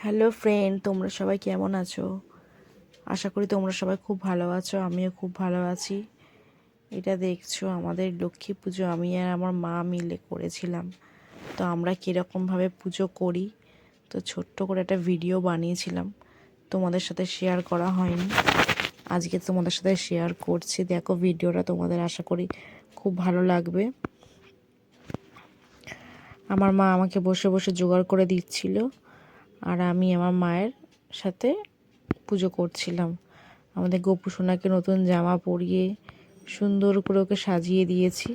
Hello friend, তোমরা সবাই কেমন আছো? আশা করি তোমরা সবাই খুব ভালো আছো। আমিও খুব ভালো আছি। এটা দেখছো আমাদের লক্ষ্মী পুজো আমি আর আমার মা মিলে করেছিলাম। তো আমরা কীরকমভাবে পুজো করি, তো ছোট্ট করে একটা ভিডিও বানিয়েছিলাম, তোমাদের সাথে শেয়ার করা হয়নি। আজকে তোমাদের সাথে শেয়ার করছি। দেখো ভিডিওটা, তোমাদের আশা করি খুব ভালো লাগবে। আমার মা আমাকে বসে বসে জোগাড় করে দিচ্ছিল, আর আমি আমার মায়ের সাথে পুজো করছিলাম। আমাদের গপু সোনাকে নতুন জামা পরিয়ে সুন্দর করে ওকে সাজিয়ে দিয়েছি,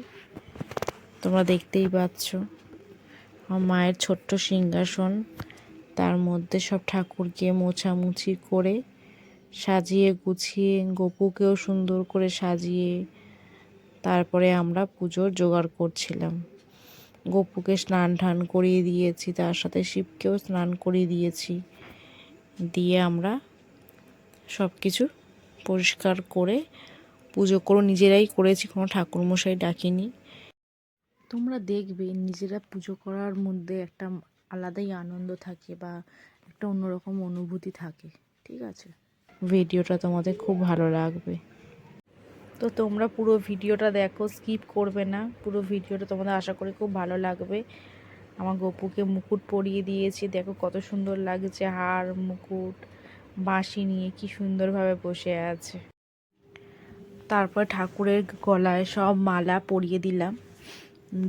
তোমরা দেখতেই পাচ্ছ। আমার মায়ের ছোট্ট সিংহাসন, তার মধ্যে সব ঠাকুরকে মোছামুছি করে সাজিয়ে গুছিয়ে গপুকেও সুন্দর করে সাজিয়ে তারপরে আমরা পুজোর জোগাড় করছিলাম। গপুকে স্নান টান করিয়ে দিয়েছি, তার সাথে শিবকেও স্নান করিয়ে দিয়েছি। দিয়ে আমরা সব কিছু পরিষ্কার করে পুজো নিজেরাই করেছি, কোনো ঠাকুরমশাই ডাকিনি। তোমরা দেখবে নিজেরা পুজো করার মধ্যে একটা আলাদাই আনন্দ থাকে বা একটা অন্যরকম অনুভূতি থাকে। ঠিক আছে, ভিডিওটা তোমাদের খুব ভালো লাগবে। তো তোমরা পুরো ভিডিওটা দেখো, স্কিপ করবে না। পুরো ভিডিওটা তোমাদের আশা করি খুব ভালো লাগবে। আমার গপুকে মুকুট পরিয়ে দিয়েছি, দেখো কত সুন্দর লাগছে। হার মুকুট বাঁশি নিয়ে কি সুন্দরভাবে বসে আছে। তারপর ঠাকুরের গলায় সব মালা পরিয়ে দিলাম,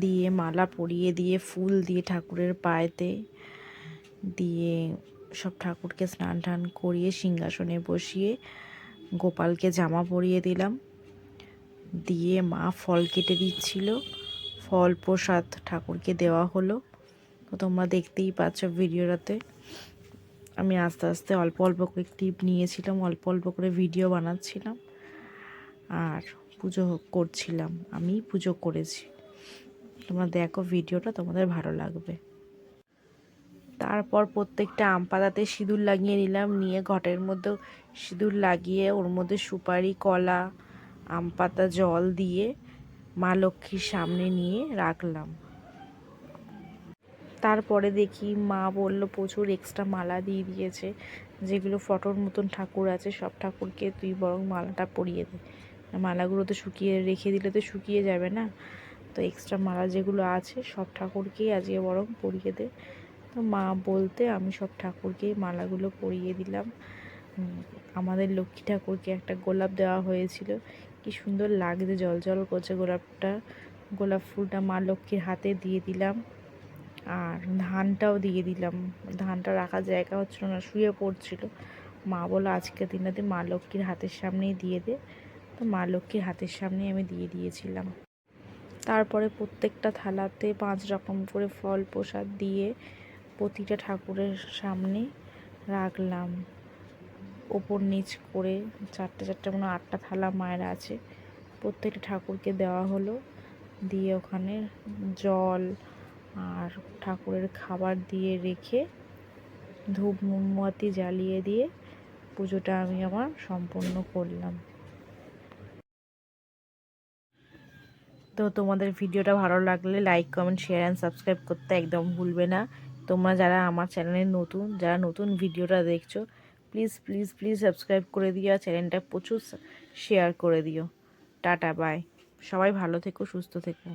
দিয়ে মালা পরিয়ে দিয়ে ফুল দিয়ে ঠাকুরের পায়েতে দিয়ে সব ঠাকুরকে স্নান টান করিয়ে সিংহাসনে বসিয়ে গোপালকে জামা পরিয়ে দিলাম। দিয়ে মা ফল কেটে দিচ্ছিল, ফল প্রসাদ ঠাকুরকে দেওয়া হলো। তো তোমরা দেখতেই পাচ্ছ ভিডিওটাতে। আমি আস্তে আস্তে অল্প অল্প করে ক্লিপ নিয়েছিলাম, অল্প অল্প করে ভিডিও বানাচ্ছিলাম আর পুজো করছিলাম। আমি পুজো করেছি, তোমরা দেখো ভিডিওটা, তোমাদের ভালো লাগবে। তারপর প্রত্যেকটা আম পাতাতে সিঁদুর লাগিয়ে নিলাম, নিয়ে ঘটের মধ্যে সিঁদুর লাগিয়ে ওর মধ্যে সুপারি, কলা, আম পাতা, জল দিয়ে মা লক্ষ্মীর সামনে নিয়ে রাখলাম। তারপরে দেখি মা বলল প্রচুর এক্সট্রা মালা দিয়ে দিয়েছে, যেগুলো ফটোর মতন ঠাকুর আছে সব ঠাকুরকে তুই বরং মালাটা পরিয়ে দে। মালাগুলো তো শুকিয়ে রেখে দিলে তো শুকিয়ে যাবে না, তো এক্সট্রা মালা যেগুলো আছে সব ঠাকুরকেই আজকে বরং পরিয়ে দে। তো মা বলতে আমি সব ঠাকুরকেই মালাগুলো পরিয়ে দিলাম। আমাদের লক্ষ্মী ঠাকুরকে একটা গোলাপ দেওয়া হয়েছিল, কি সুন্দর লাগছে, জল জল করছে গোলাপটা। গোলাপ ফুলটা মা লক্ষ্মীর হাতে দিয়ে দিলাম, আর ধানটাও দিয়ে দিলাম। ধানটা রাখার জায়গা হচ্ছিল না, শুয়ে পড়ছিল। মা বললো আজকের দিনটাতে মা লক্ষ্মীর হাতের সামনেই দিয়ে দে। তো মা লক্ষ্মীর হাতের সামনেই আমি দিয়ে দিয়েছিলাম। তারপরে প্রত্যেকটা থালাতে 5 রকম করে ফল প্রসাদ দিয়ে প্রতিটা ঠাকুরের সামনে রাখলাম। ওপর নিচ করে 4টে 4টে মানে 8টা থালা মায়ের আছে, প্রত্যেকটা ঠাকুরকে দেওয়া হলো। দিয়ে ওখানে জল আর ঠাকুরের খাবার দিয়ে রেখে ধূপ মোমবাতি জ্বালিয়ে দিয়ে পুজোটা আমি আমার সম্পন্ন করলাম। তো তোমাদের ভিডিওটা ভালো লাগলে like, comment, share and subscribe করতে একদম ভুলবে না। তোমরা যারা আমার চ্যানেলে নতুন, যারা নতুন ভিডিওটা দেখছো, প্লিজ প্লিজ প্লিজ সাবস্ক্রাইব করে দিও আর চ্যানেলটা প্রচুর শেয়ার করে দিও। Tata, bye. সবাই ভালো থেকো, সুস্থ থেকো।